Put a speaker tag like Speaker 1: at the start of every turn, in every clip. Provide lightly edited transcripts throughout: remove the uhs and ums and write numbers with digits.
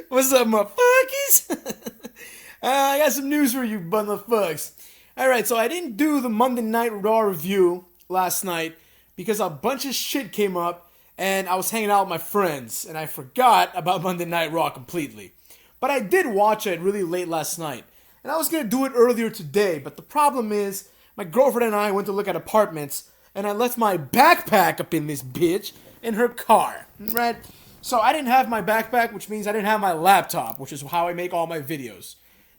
Speaker 1: What's up, motherfuckers? I got some news for you, motherfuckers. Alright, so I didn't do the Monday Night Raw review last night because a bunch of shit came up and I was hanging out with my friends and I forgot about Monday Night Raw completely. But I did watch it really late last night. And I was going to do it earlier today, but the problem is my girlfriend and I went to look at apartments and I left my backpack up in this bitch in her car, right? So I didn't have my backpack, which means I didn't have my laptop, which is how I make all my videos.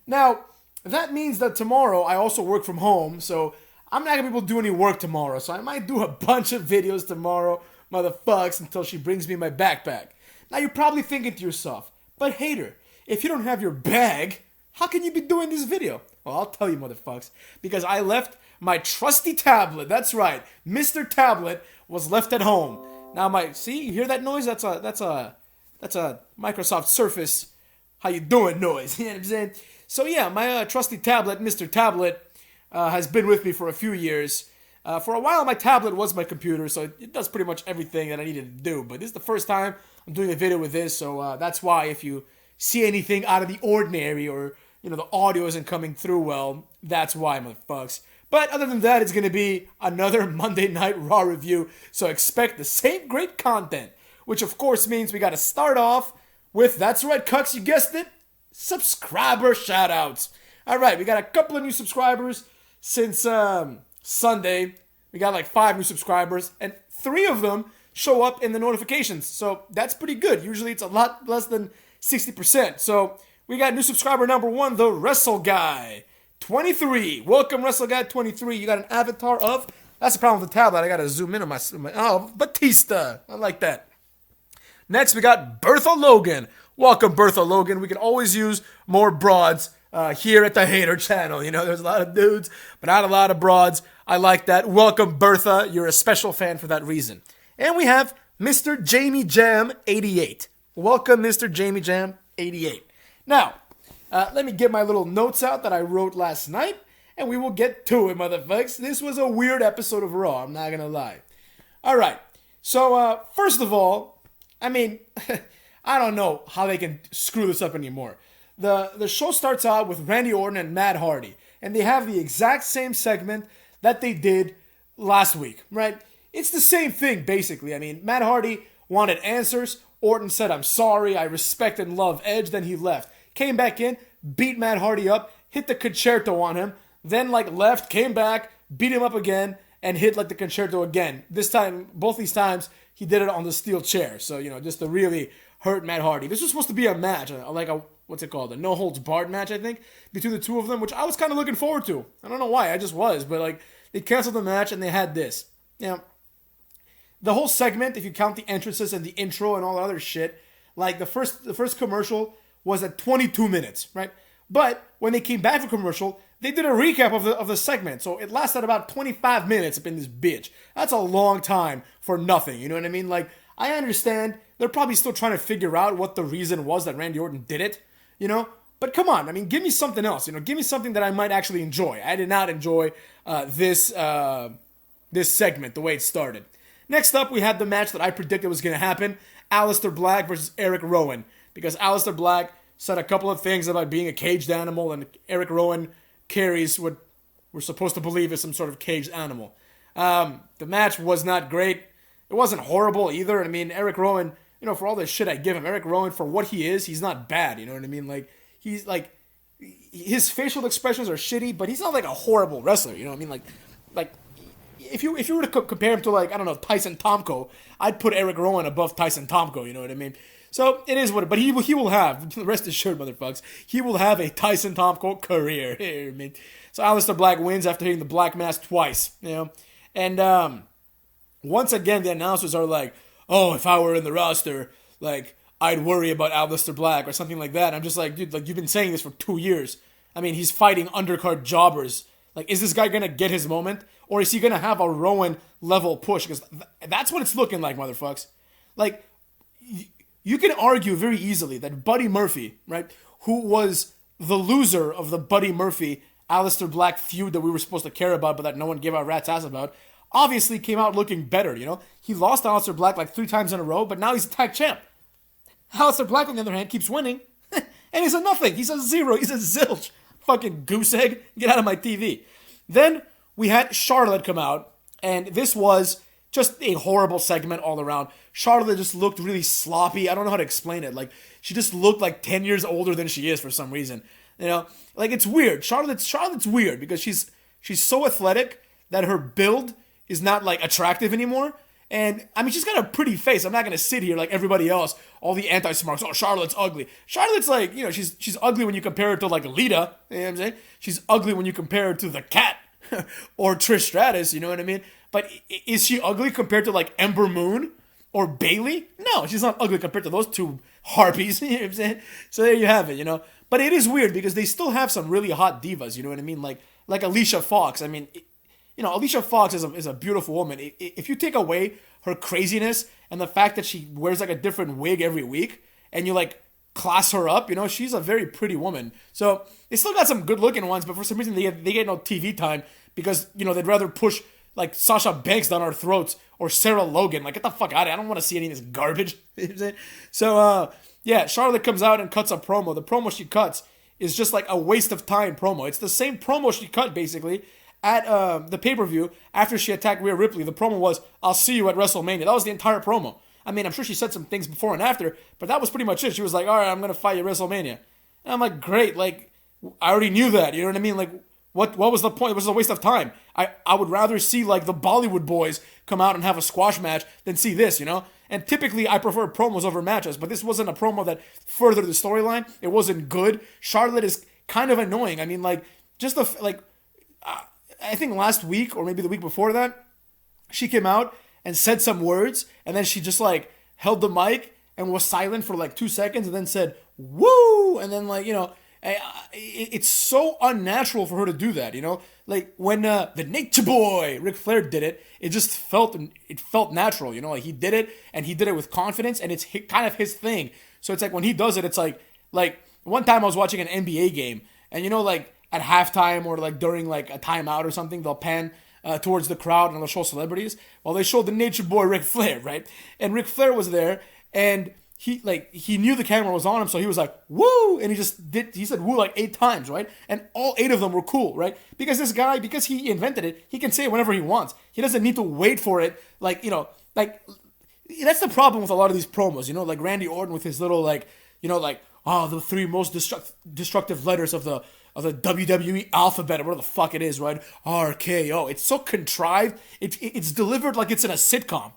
Speaker 1: Now, that means that tomorrow I also work from home, so I'm not gonna be able to do any work tomorrow. So I might do a bunch of videos tomorrow, motherfucks, until she brings me my backpack. Now you're probably thinking to yourself, but hater, if you don't have your bag, how can you be doing this video? Well, I'll tell you, motherfucks, because I left my trusty tablet. That's right, Mr. Tablet was left at home. Now see, you hear that noise? That's a Microsoft Surface how you doing noise. You know what I'm saying? So yeah, my trusty tablet, Mr. Tablet, has been with me for a few years. For a while, my tablet was my computer, so it does pretty much everything that I needed to do. But this is the first time I'm doing a video with this, so that's why if you see anything out of the ordinary or the audio isn't coming through well, that's why, motherfucks. But other than that, it's going to be another Monday Night Raw review, so expect the same great content, which of course means we got to start off with, that's right, cucks, you guessed it, subscriber shoutouts. Alright, we got a couple of new subscribers since Sunday. We got like 5 new subscribers, and 3 of them show up in the notifications, so that's pretty good. Usually it's a lot less than 60%. So we got new subscriber number 1, the Wrestle Guy 23. Welcome, Wrestle Guy 23. You got an avatar of, that's the problem with the tablet, I gotta zoom in on my Batista. I like that. Next, we got Bertha Logan. Welcome, Bertha Logan. We can always use more broads here at the Hater channel. There's a lot of dudes, but not a lot of broads. I like that. Welcome, Bertha. You're a special fan for that reason. And we have Mr. Jamie Jam 88. Welcome, Mr. Jamie Jam 88. Now, let me get my little notes out that I wrote last night, and we will get to it, motherfuckers. This was a weird episode of Raw, I'm not gonna lie. Alright, so first of all, I mean, I don't know how they can screw this up anymore. The show starts out with Randy Orton and Matt Hardy, and they have the exact same segment that they did last week, right? It's the same thing, basically. I mean, Matt Hardy wanted answers. Orton said, I'm sorry, I respect and love Edge, then he left. Came back in, beat Matt Hardy up, hit the concerto on him, then left, came back, beat him up again, and hit the concerto again. This time, both these times, he did it on the steel chair. So, just to really hurt Matt Hardy. This was supposed to be a match, what's it called? A no-holds-barred match, I think, between the two of them, which I was kind of looking forward to. I don't know why, I just was, but, they canceled the match and they had this. The whole segment, if you count the entrances and the intro and all the other shit, the first commercial was at 22 minutes, right? But when they came back from commercial, they did a recap of the segment, so it lasted about 25 minutes up in this bitch. That's a long time for nothing, you know what I mean? I understand they're probably still trying to figure out what the reason was that Randy Orton did it, But come on, I mean, give me something else, give me something that I might actually enjoy. I did not enjoy this segment, the way it started. Next up, we had the match that I predicted was going to happen, Aleister Black versus Eric Rowan, because Aleister Black said a couple of things about being a caged animal, and Eric Rowan carries what we're supposed to believe is some sort of caged animal. The match was not great. It wasn't horrible either. I mean, Eric Rowan, for all the shit I give him, Eric Rowan, for what he is, he's not bad, you know what I mean? He's his facial expressions are shitty, but he's not a horrible wrestler, you know what I mean? If you were to compare him to I don't know, Tyson Tomko, I'd put Eric Rowan above Tyson Tomko, you know what I mean? So it is what it, but he will have, rest assured, motherfucks, he will have a Tyson Tomko career. So Aleister Black wins after hitting the Black Mass twice, and once again the announcers are like, oh, if I were in the roster, I'd worry about Aleister Black or something like that. I'm just like, dude, you've been saying this for 2 years. I mean, he's fighting undercard jobbers. Is this guy gonna get his moment, or is he gonna have a Rowan level push? Because that's what it's looking like, motherfucks. You can argue very easily that Buddy Murphy, right, who was the loser of the Buddy Murphy Aleister Black feud that we were supposed to care about, but that no one gave a rat's ass about, obviously came out looking better. He lost to Aleister Black 3 times in a row, but now he's a tag champ. Aleister Black, on the other hand, keeps winning, And he's a nothing. He's a zero. He's a zilch. Fucking goose egg. Get out of my TV. Then we had Charlotte come out, and this was just a horrible segment all around. Charlotte just looked really sloppy. I don't know how to explain it. Like, she just looked like 10 years older than she is for some reason. You know, like, it's weird. Charlotte's weird because she's so athletic that her build is not, like, attractive anymore. And, I mean, she's got a pretty face. I'm not going to sit here like everybody else, all the anti-smarts. Oh, Charlotte's ugly. Charlotte's like, you know, she's ugly when you compare her to, like, Lita. You know what I'm saying? She's ugly when you compare her to the Cat or Trish Stratus. You know what I mean? But is she ugly compared to, like, Ember Moon or Bayley? No, she's not ugly compared to those two harpies. You know what I'm saying? So there you have it, you know? But it is weird because they still have some really hot divas. You know what I mean? Like Alicia Fox. I mean, you know, Alicia Fox is a beautiful woman. If you take away her craziness and the fact that she wears like a different wig every week and you like class her up, you know, she's a very pretty woman. So they still got some good looking ones, but for some reason they get no TV time because, you know, they'd rather push like Sasha Banks down our throats or Sarah Logan. Like, get the fuck out of here. I don't want to see any of this garbage. You know what I'm saying? So, yeah, Charlotte comes out and cuts a promo. The promo she cuts is just like a waste of time promo. It's the same promo she cut basically at the pay-per-view after she attacked Rhea Ripley. The promo was, "I'll see you at WrestleMania." That was the entire promo. I mean, I'm sure she said some things before and after, but that was pretty much it. She was like, "All right, I'm going to fight you at WrestleMania." And I'm like, great. Like, I already knew that. You know what I mean? Like, what was the point? It was a waste of time. I would rather see, like, the Bollywood boys come out and have a squash match than see this, you know? And typically, I prefer promos over matches, but this wasn't a promo that furthered the storyline. It wasn't good. Charlotte is kind of annoying. I mean, like, just I think last week, or maybe the week before that, she came out and said some words, and then she just, like, held the mic and was silent for, like, 2 seconds, and then said, "Woo!" And then, like, you know, it's so unnatural for her to do that, you know? Like, when the Nature Boy, Ric Flair, did it, it just felt natural, you know? Like, he did it, and he did it with confidence, and it's kind of his thing. So it's like, when he does it, it's like, one time I was watching an NBA game, and, you know, like, at halftime or, like, during, like, a timeout or something, they'll pan towards the crowd, and they'll show celebrities. Well, they showed the Nature Boy, Ric Flair, right? And Ric Flair was there, and he knew the camera was on him, so he was like, "Woo!" And he said "woo" like 8 times, right? And all 8 of them were cool, right? Because this guy, because he invented it, he can say it whenever he wants. He doesn't need to wait for it, like, you know, like, that's the problem with a lot of these promos, you know, like Randy Orton with his little, like, you know, like, oh, the 3 most destructive letters of the WWE alphabet, or whatever the fuck it is, right? RKO. It's so contrived. It's delivered like it's in a sitcom.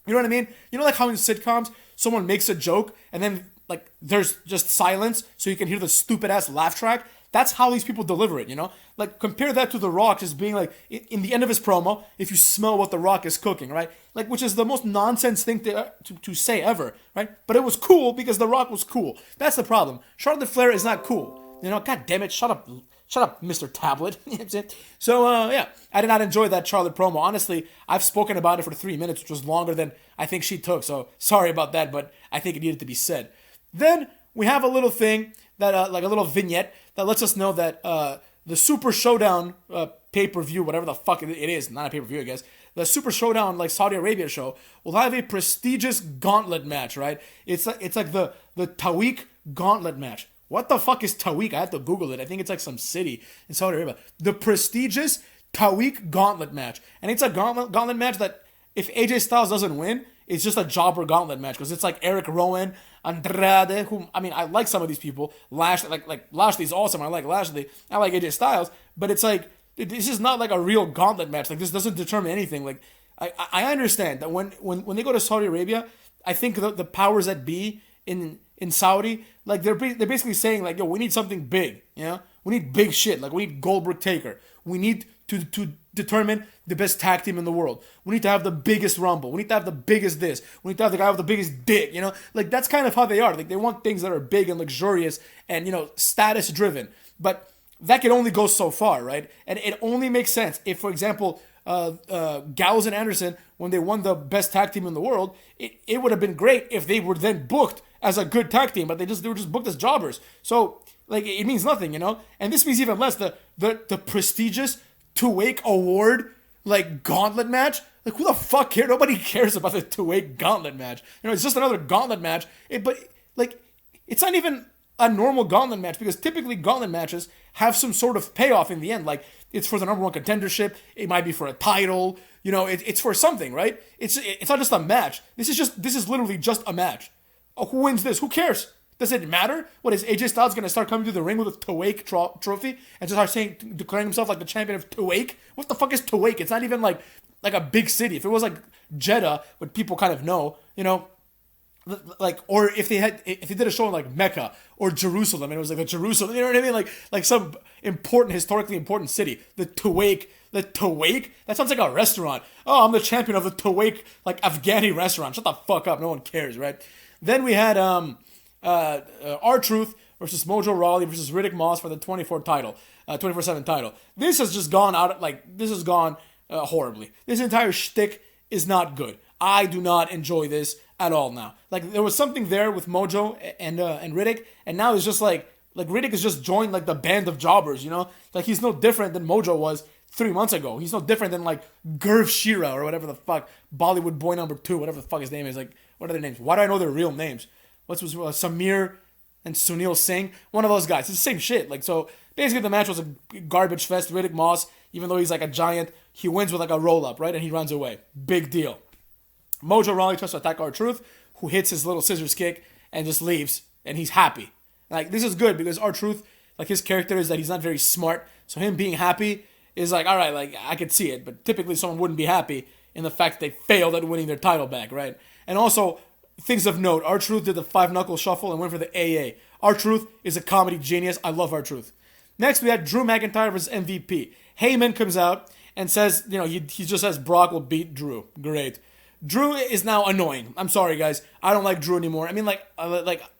Speaker 1: You know what I mean? You know, like how in sitcoms, someone makes a joke, and then, like, there's just silence, so you can hear the stupid-ass laugh track? That's how these people deliver it, you know? Like, compare that to The Rock just being like, in the end of his promo, if you smell what The Rock is cooking, right? Like, which is the most nonsense thing to say ever, right? But it was cool because The Rock was cool. That's the problem. Charlotte Flair is not cool. You know, God damn it, shut up, Mr. Tablet. You know what I'm saying? So, yeah, I did not enjoy that Charlotte promo. Honestly, I've spoken about it for 3 minutes, which was longer than I think she took. So, sorry about that, but I think it needed to be said. Then, we have a little thing, that like a little vignette, that lets us know that the Super Showdown pay-per-view, whatever the fuck it is, not a pay-per-view, I guess, the Super Showdown, like, Saudi Arabia show, will have a prestigious gauntlet match, right? It's like the Tawik gauntlet match. What the fuck is Tawik? I have to Google it. I think it's like some city in Saudi Arabia. The prestigious Tawik gauntlet match. And it's a gauntlet match that, if AJ Styles doesn't win, it's just a jobber gauntlet match. Because it's like Eric Rowan, Andrade, who, I mean, I like some of these people. Lashley, like Lashley's awesome. I like Lashley. I like AJ Styles. But it's like, this is not like a real gauntlet match. Like, this doesn't determine anything. Like, I understand that when they go to Saudi Arabia, I think the powers that be in Saudi, like, they're basically saying, like, yo, we need something big, you know? We need big shit. Like, we need Goldberg Taker. We need to determine the best tag team in the world. We need to have the biggest Rumble. We need to have the biggest this. We need to have the guy with the biggest dick, you know? Like, that's kind of how they are. Like, they want things that are big and luxurious and, you know, status driven. But that can only go so far, right? And it only makes sense if, for example, Gallows and Anderson, when they won the best tag team in the world, it would have been great if they were then booked as a good tag team, but they were just booked as jobbers. So, like, it means nothing, you know? And this means even less. The prestigious Tuwake Award, like, gauntlet match. Like, who the fuck cares? Nobody cares about the Tuwake gauntlet match. You know, it's just another gauntlet match. But, like, it's not even a normal gauntlet match, because typically gauntlet matches have some sort of payoff in the end. Like, it's for the number one contendership. It might be for a title. You know, it's for something, right? It's not just a match. This is literally just a match. Oh, who wins this? Who cares? Does it matter? What, is AJ Styles going to start coming to the ring with a Tawake trophy and just start declaring himself like the champion of Tawake? What the fuck is Tawake? It's not even like a big city. If it was like Jeddah, what people kind of know, you know, like, or if they did a show in like Mecca or Jerusalem, and it was like a Jerusalem, you know what I mean? Like some historically important city. The Tawake, that sounds like a restaurant. Oh, I'm the champion of the Tawake, like Afghani restaurant. Shut the fuck up. No one cares, right? Then we had R-Truth versus Mojo Rawley versus Riddick Moss for the 24/7 title. This has just gone out, horribly. This entire shtick is not good. I do not enjoy this at all now. Like, there was something there with Mojo and Riddick, and now it's just like Riddick has just joined like the band of jobbers, you know? Like, he's no different than Mojo was 3 months ago. He's no different than like Gurv Shira or whatever the fuck, Bollywood boy number 2, whatever the fuck his name is. Like, what are their names? Why do I know their real names? What's Samir and Sunil Singh? One of those guys. It's the same shit. Like, so basically the match was a garbage fest. Riddick Moss, even though he's like a giant, he wins with like a roll up, right? And he runs away. Big deal. Mojo Rawley tries to attack R-Truth, who hits his little scissors kick and just leaves, and he's happy. Like, this is good because R-Truth, like, his character is that he's not very smart, so him being happy is like, all right, like, I could see it, but typically someone wouldn't be happy in the fact that they failed at winning their title back, right? And also, things of note, R-Truth did the 5-knuckle shuffle and went for the AA. R-Truth is a comedy genius. I love R-Truth. Next, we had Drew McIntyre versus MVP. Heyman comes out and says, you know, he just says Brock will beat Drew. Great. Drew is now annoying. I'm sorry, guys. I don't like Drew anymore. I mean, like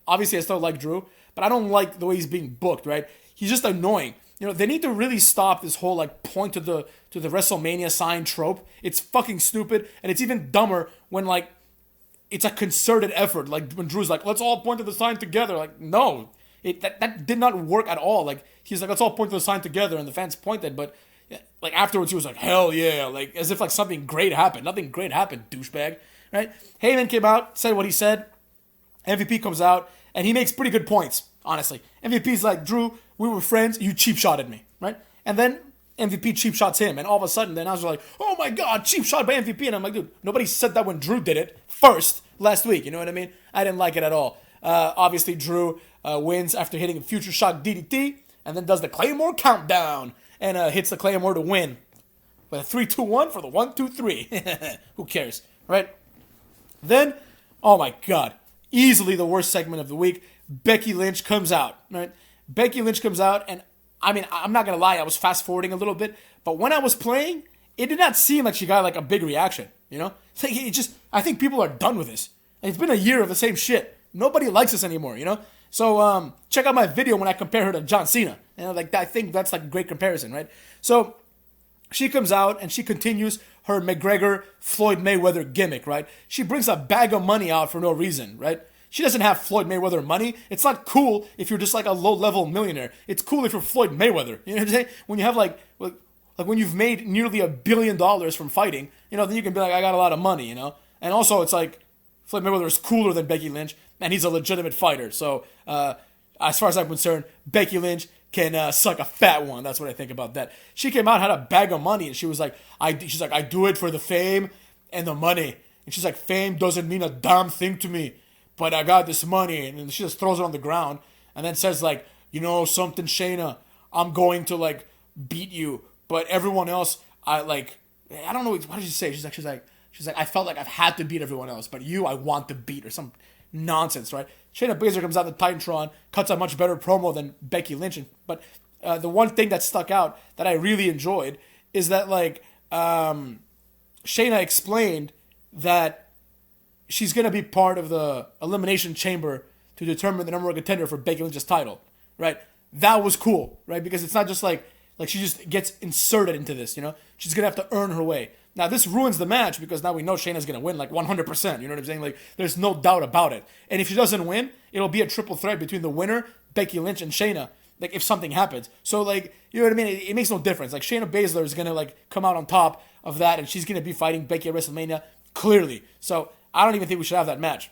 Speaker 1: obviously I still like Drew, but I don't like the way he's being booked, right? He's just annoying. You know, they need to really stop this whole, like, point to the WrestleMania sign trope. It's fucking stupid, and it's even dumber when, like, it's a concerted effort. Like, when Drew's like, let's all point to the sign together. Like, no. That did not work at all. Like, he's like, let's all point to the sign together, and the fans pointed, but like, afterwards, he was like, hell yeah, like, as if, like, something great happened. Nothing great happened, douchebag, right? Heyman came out, said what he said. MVP comes out, and he makes pretty good points, honestly. MVP's like, Drew, we were friends, you cheap shotted me, right? And then MVP cheap shots him, and all of a sudden, then I was like, oh my god, cheap shot by MVP, and I'm like, dude, nobody said that when Drew did it first last week, you know what I mean? I didn't like it at all. Obviously, Drew wins after hitting a Future Shock DDT, and then does the Claymore countdown, and hits the Claymore to win. With a 3-2-1 for the 1-2-3. Who cares, right? Then, oh my god, easily the worst segment of the week. Becky Lynch comes out, right? Becky Lynch comes out, and I mean, I'm not gonna lie, I was fast forwarding a little bit, but when I was playing, it did not seem like she got like a big reaction, you know? It's like, I think people are done with this. It's been a year of the same shit. Nobody likes this anymore, you know? So, check out my video when I compare her to John Cena. You know, like, I think that's like a great comparison, right? So, she comes out and she continues her McGregor-Floyd Mayweather gimmick, right? She brings a bag of money out for no reason, right? She doesn't have Floyd Mayweather money. It's not cool if you're just like a low-level millionaire. It's cool if you're Floyd Mayweather. You know what I'm saying? When you have like when you've made nearly $1 billion from fighting, you know, then you can be like, I got a lot of money, you know? And also, it's like, Floyd Mayweather is cooler than Becky Lynch, and he's a legitimate fighter. So, as far as I'm concerned, Becky Lynch can suck a fat one. That's what I think about that. She came out, had a bag of money, and she was like, I do it for the fame and the money. And she's like, fame doesn't mean a damn thing to me, but I got this money. And then she just throws it on the ground and then says, like, you know something, Shayna, I'm going to, like, beat you, but everyone else, I don't know, what did she say? She's like, I felt like I've had to beat everyone else, but you, I want to beat, or some nonsense, right? Shayna Baszler comes out the Titantron, cuts a much better promo than Becky Lynch. But the one thing that stuck out that I really enjoyed is that, like, Shayna explained that she's going to be part of the Elimination Chamber to determine the number one contender for Becky Lynch's title, right? That was cool, right? Because it's not just like she just gets inserted into this, you know? She's going to have to earn her way. Now, this ruins the match because now we know Shayna's going to win like 100%. You know what I'm saying? Like, there's no doubt about it. And if she doesn't win, it'll be a triple threat between the winner, Becky Lynch, and Shayna. Like, if something happens. So, like, you know what I mean? It makes no difference. Like, Shayna Baszler is going to, like, come out on top of that, and she's going to be fighting Becky at WrestleMania, clearly. So, I don't even think we should have that match.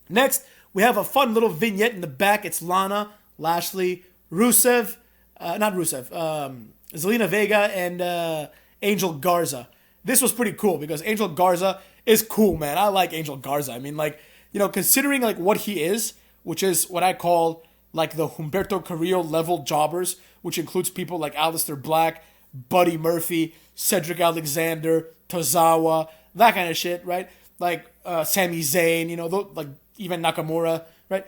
Speaker 1: Next, We have a fun little vignette in the back. It's Lana, Lashley, Rusev, not Rusev, Zelina Vega, and Angel Garza. This was pretty cool because Angel Garza is cool, man. I like Angel Garza. I mean, like, you know, considering like what he is, which is what I call like the Humberto Carrillo level jobbers, which includes people like Aleister Black, Buddy Murphy, Cedric Alexander, Tozawa, that kind of shit, right? Like Sami Zayn, you know, like even Nakamura, right?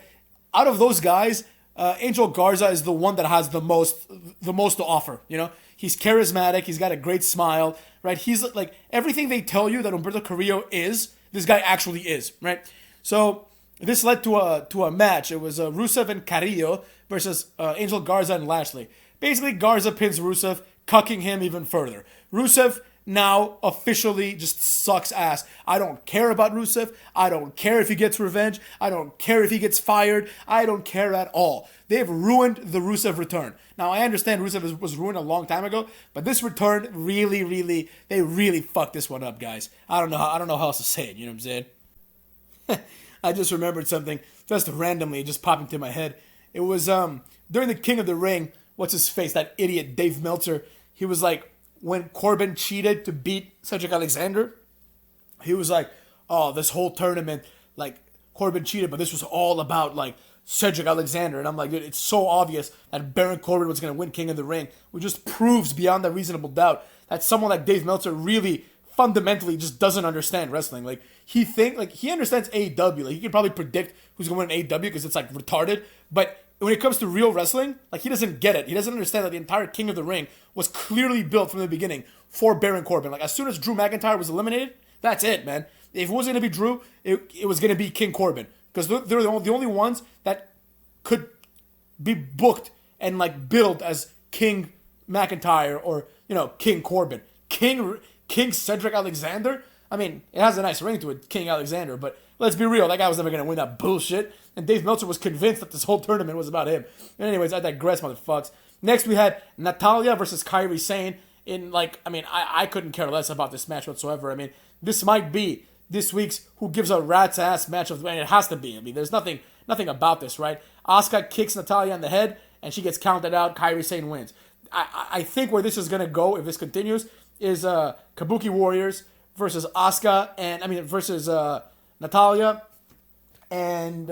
Speaker 1: Out of those guys, Angel Garza is the one that has the most to offer. You know, he's charismatic. He's got a great smile, right? He's like everything they tell you that Humberto Carrillo is. This guy actually is, right? So this led to a match. It was Rusev and Carrillo versus Angel Garza and Lashley. Basically, Garza pins Rusev, cucking him even further. Rusev now officially just sucks ass. I don't care about Rusev. I don't care if he gets revenge. I don't care if he gets fired. I don't care at all. They've ruined the Rusev return. Now, I understand Rusev was ruined a long time ago, but this return they really fucked this one up, guys. I don't know how else to say it. You know what I'm saying? I just remembered something just randomly. It just popped into my head. It was during the King of the Ring. What's his face? That idiot Dave Meltzer. He was like, when Corbin cheated to beat Cedric Alexander, he was like, oh, this whole tournament, like, Corbin cheated, but this was all about, like, Cedric Alexander. And I'm like, dude, it's so obvious that Baron Corbin was going to win King of the Ring, which just proves beyond a reasonable doubt that someone like Dave Meltzer really fundamentally just doesn't understand wrestling. Like, he understands AEW. Like, he can probably predict who's going to win AEW because it's, like, retarded, but when it comes to real wrestling, like, he doesn't get it. He doesn't understand that the entire King of the Ring was clearly built from the beginning for Baron Corbin. Like, as soon as Drew McIntyre was eliminated, that's it, man. If it wasn't going to be Drew, it was going to be King Corbin. Because they're the only ones that could be booked and, like, billed as King McIntyre or, you know, King Corbin. King Cedric Alexander? I mean, it has a nice ring to it, King Alexander, but let's be real, that guy was never going to win that bullshit. And Dave Meltzer was convinced that this whole tournament was about him. And anyways, I digress, motherfucks. Next, we had Natalya versus Kairi Sane. I couldn't care less about this match whatsoever. I mean, this might be this week's Who Gives a Rat's Ass match of the, and it has to be. I mean, there's nothing about this, right? Asuka kicks Natalya in the head, and she gets counted out. Kairi Sane wins. I think where this is going to go, if this continues, is Kabuki Warriors versus versus Natalya and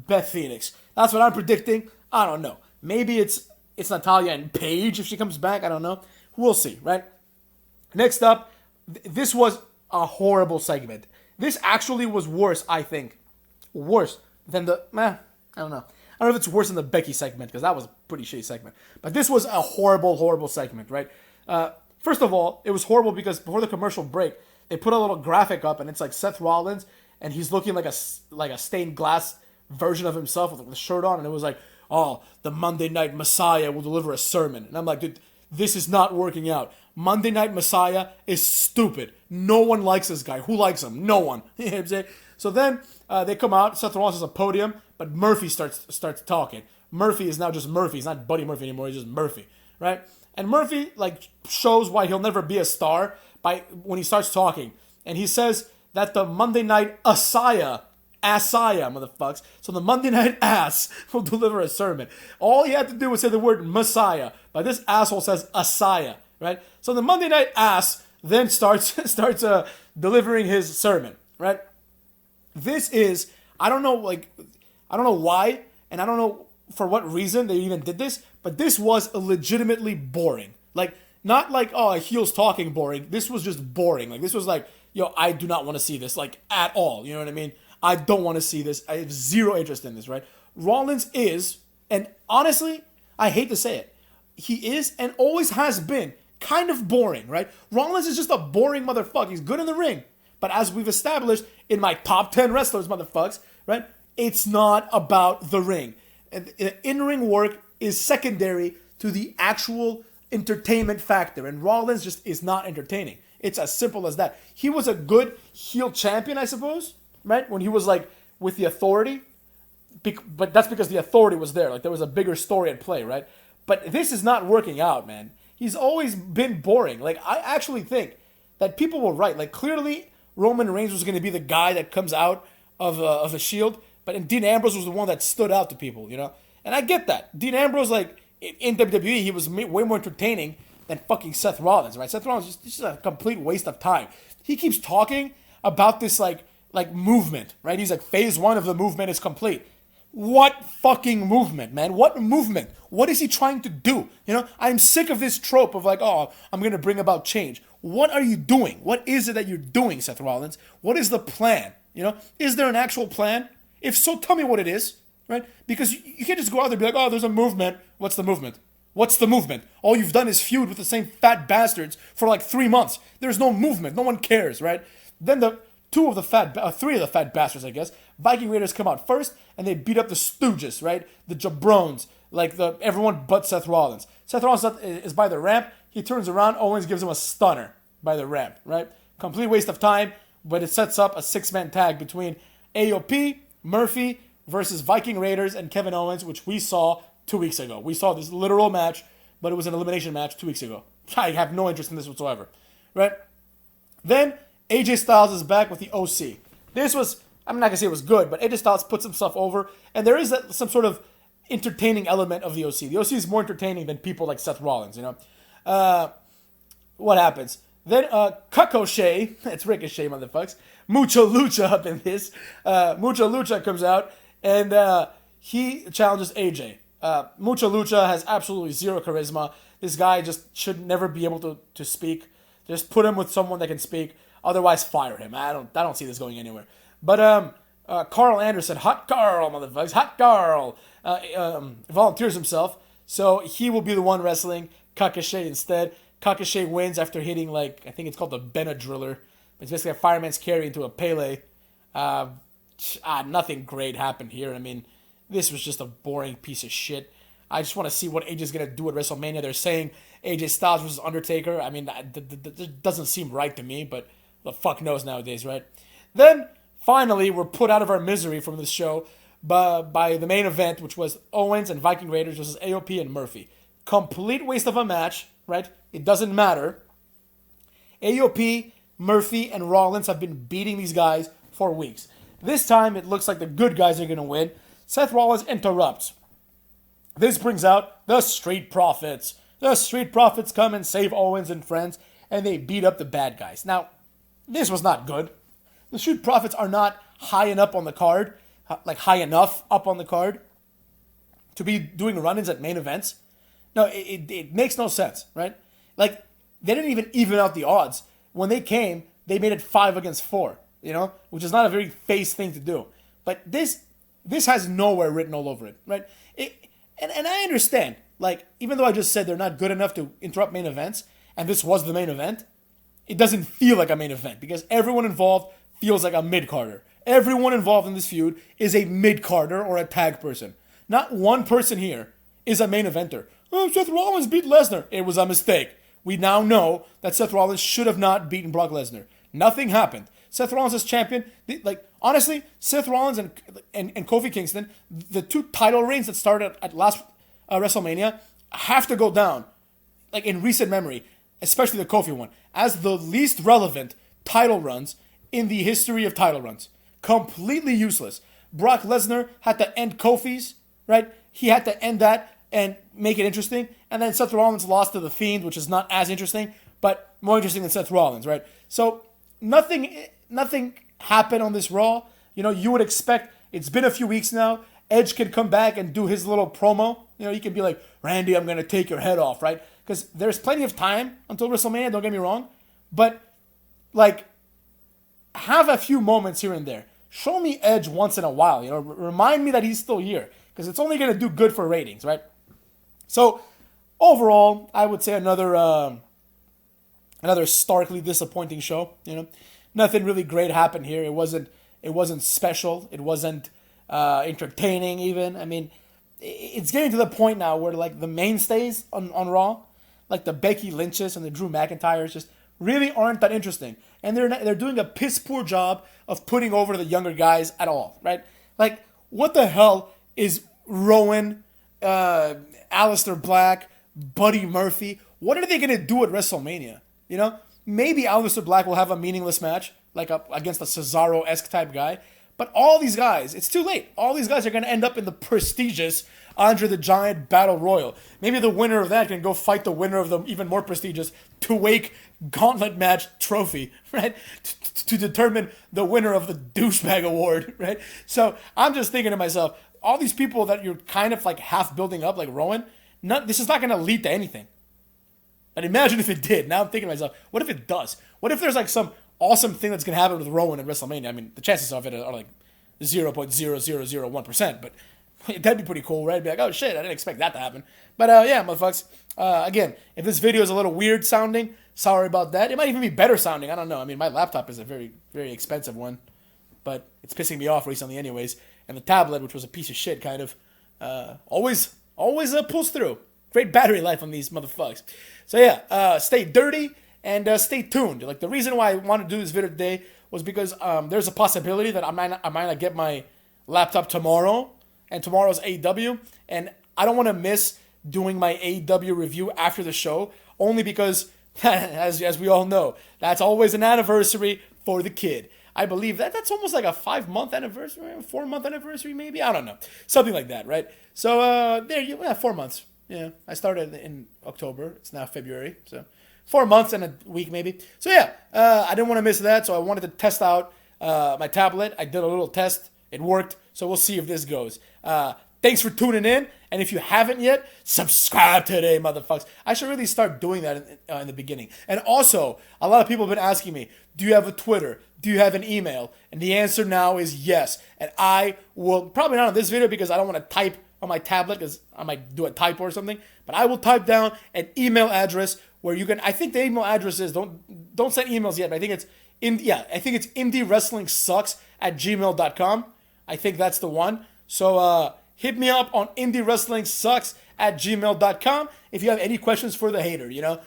Speaker 1: Beth Phoenix. That's what I'm predicting. I don't know. Maybe it's Natalya and Paige if she comes back. I don't know. We'll see, right? Next up, this was a horrible segment. This actually was worse, I think. Worse than I don't know. I don't know if it's worse than the Becky segment, because that was a pretty shitty segment. But this was a horrible, horrible segment, right? First of all, it was horrible because before the commercial break, they put a little graphic up, and it's like Seth Rollins, and he's looking like a stained glass version of himself with the shirt on, and it was like, oh, the Monday Night Messiah will deliver a sermon. And I'm like, dude, this is not working out. Monday Night Messiah is stupid. No one likes this guy. Who likes him? No one. You know what I'm saying? So then they come out. Seth Rollins has a podium, but Murphy starts talking. Murphy is now just Murphy. He's not Buddy Murphy anymore. He's just Murphy, right? And Murphy like shows why he'll never be a star when he starts talking. And he says that the Monday Night Asaya, motherfucks. So the Monday Night Ass will deliver a sermon. All he had to do was say the word Messiah, but this asshole says Asaya, right? So the Monday Night Ass then starts delivering his sermon, right? This is, I don't know why, and I don't know for what reason they even did this, but this was legitimately boring. Like, not like, oh, a heel's talking boring. This was just boring. Like, this was like, yo, I do not want to see this, like, at all. You know what I mean? I don't want to see this. I have zero interest in this, right? Rollins is, and honestly, I hate to say it, he is and always has been kind of boring, right? Rollins is just a boring motherfucker. He's good in the ring. But as we've established in my top 10 wrestlers, motherfucks, right? It's not about the ring. In-ring work is secondary to the actual entertainment factor. And Rollins just is not entertaining. It's as simple as that. He was a good heel champion, I suppose, right? When he was like with the Authority. But that's because the Authority was there. Like there was a bigger story at play, right? But this is not working out, man. He's always been boring. Like I actually think that people were right. Like clearly Roman Reigns was going to be the guy that comes out of the Shield. But and Dean Ambrose was the one that stood out to people, And I get that. Dean Ambrose, like, in WWE, he was way more entertaining than fucking Seth Rollins, right? Seth Rollins is just a complete waste of time. He keeps talking about this, like movement, right? He's like, phase 1 of the movement is complete. What fucking movement, man? What movement? What is he trying to do? I'm sick of this trope of like, oh, I'm going to bring about change. What are you doing? What is it that you're doing, Seth Rollins? What is the plan? Is there an actual plan? If so, tell me what it is, right? Because you can't just go out there and be like, oh, there's a movement. What's the movement? What's the movement? All you've done is feud with the same fat bastards for like 3 months. There's no movement. No one cares, right? Then the three of the fat bastards, I guess, Viking Raiders come out first, and they beat up the Stooges, right? The jabrones, like everyone but Seth Rollins. Seth Rollins is by the ramp. He turns around. Owens gives him a stunner by the ramp, right? Complete waste of time, but it sets up a 6-man tag between AOP, Murphy versus Viking Raiders and Kevin Owens, which we saw 2 weeks ago. We saw this literal match, but it was an elimination match 2 weeks ago. I have no interest in this whatsoever, right? Then AJ Styles is back with the OC. This was, I'm not going to say it was good, but AJ Styles puts himself over, and there is some sort of entertaining element of the OC. The OC is more entertaining than people like Seth Rollins, What happens? Then Kakoshay, it's Ricochet, motherfuckers, Mucho Lucha up in this. Mucho Lucha comes out, and he challenges AJ. Mucho Lucha has absolutely zero charisma. This guy just should never be able to speak. Just put him with someone that can speak. Otherwise, fire him. I don't see this going anywhere. But Carl Anderson, Hot Carl, motherfuckers, Hot Carl, volunteers himself. So he will be the one wrestling Kakoshay instead. Kakoshay wins after hitting, I think it's called the Benadriller. It's basically a fireman's carry into a Pele. Nothing great happened here. I mean, this was just a boring piece of shit. I just want to see what AJ's going to do at WrestleMania. They're saying AJ Styles versus Undertaker. I mean, that doesn't seem right to me, but the fuck knows nowadays, right? Then, finally, we're put out of our misery from this show by the main event, which was Owens and Viking Raiders versus AOP and Murphy. Complete waste of a match, right? It doesn't matter. AOP, Murphy, and Rollins have been beating these guys for weeks. This time, it looks like the good guys are going to win. Seth Rollins interrupts. This brings out the Street Profits. The Street Profits come and save Owens and friends, and they beat up the bad guys. Now, this was not good. The Street Profits are not high enough on the card, high enough up on the card, to be doing run-ins at main events. No, it makes no sense, right? They didn't even out the odds. When they came, they made it 5 against 4, which is not a very face thing to do. But this has nowhere written all over it, right? And I understand, even though I just said they're not good enough to interrupt main events, and this was the main event, it doesn't feel like a main event because everyone involved feels like a mid-carder. Everyone involved in this feud is a mid-carder or a tag person. Not one person here is a main eventer. Oh, Seth Rollins beat Lesnar. It was a mistake. We now know that Seth Rollins should have not beaten Brock Lesnar. Nothing happened. Seth Rollins is champion. Honestly, Seth Rollins and Kofi Kingston, the 2 title reigns that started at last WrestleMania, have to go down, in recent memory, especially the Kofi one, as the least relevant title runs in the history of title runs. Completely useless. Brock Lesnar had to end Kofi's, right? He had to end that and make it interesting. And then Seth Rollins lost to The Fiend, which is not as interesting, but more interesting than Seth Rollins, right? So nothing happened on this Raw. You would expect, it's been a few weeks now, Edge can come back and do his little promo. He can be like, Randy, I'm going to take your head off, right? Because there's plenty of time until WrestleMania, don't get me wrong. But, have a few moments here and there. Show me Edge once in a while, remind me that he's still here. Because it's only going to do good for ratings, right? So, overall, I would say another starkly disappointing show. Nothing really great happened here. It wasn't special. It wasn't entertaining even. I mean, it's getting to the point now where the mainstays on Raw, the Becky Lynches and the Drew McIntyres, just really aren't that interesting. And they're doing a piss poor job of putting over the younger guys at all, right? What the hell is Rowan, Aleister Black, Buddy Murphy? What are they going to do at WrestleMania? Maybe Aleister Black will have a meaningless match, against a Cesaro-esque type guy. But all these guys, it's too late. All these guys are going to end up in the prestigious Andre the Giant Battle Royal. Maybe the winner of that can go fight the winner of the even more prestigious Two-Wake Gauntlet Match trophy, right? To determine the winner of the Douchebag Award, right? So I'm just thinking to myself, all these people that you're kind of like half building up, like Rowan, this is not going to lead to anything. But imagine if it did. Now I'm thinking to myself, what if it does? What if there's like some awesome thing that's going to happen with Rowan at WrestleMania? I mean, the chances of it are like 0.0001%, but that'd be pretty cool, right? I'd be like, oh shit, I didn't expect that to happen. But yeah, motherfuckers. Again, if this video is a little weird sounding, sorry about that. It might even be better sounding. I don't know. I mean, my laptop is a very, very expensive one, but it's pissing me off recently anyways. And the tablet, which was a piece of shit, kind of, always pulls through. Great battery life on these motherfuckers. So yeah, stay dirty and stay tuned. Like, the reason why I wanted to do this video today was because there's a possibility that I might not get my laptop tomorrow, and tomorrow's AEW, and I don't want to miss doing my AEW review after the show, only because, as we all know, that's always an anniversary for the kid. I believe that's almost like a 5-month anniversary, 4-month anniversary, maybe? I don't know. Something like that, right? So, 4 months. Yeah, I started in October. It's now February, so 4 months and a week maybe. So yeah, I didn't want to miss that, so I wanted to test out my tablet. I did a little test. It worked, so we'll see if this goes. Thanks for tuning in, and if you haven't yet, subscribe today, motherfuckers. I should really start doing that in the beginning. And also, a lot of people have been asking me, do you have a Twitter? Do you have an email? And the answer now is yes. And I will, probably not on this video because I don't want to type on my tablet because I might do a typo or something, but I will type down an email address where you can, I think the email address is, don't send emails yet, but I think it's indiewrestlingsucks@gmail.com. I think that's the one. So hit me up on indiewrestlingsucks@gmail.com if you have any questions for the hater, you know.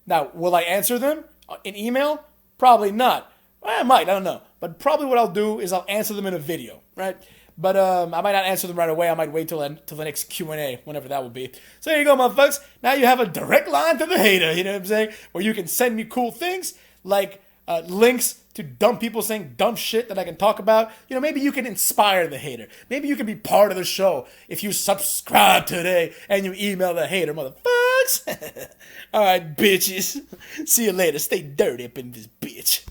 Speaker 1: Now, will I answer them in email? Probably not. I might, I don't know. But probably what I'll do is I'll answer them in a video, right? But I might not answer them right away. I might wait till the next Q&A, whenever that will be. So there you go, motherfuckers. Now you have a direct line to the hater, you know what I'm saying? Where you can send me cool things, like links to dumb people saying dumb shit that I can talk about. You know, maybe you can inspire the hater. Maybe you can be part of the show if you subscribe today and you email the hater, motherfuckers. All right, bitches. See you later. Stay dirty up in this bitch.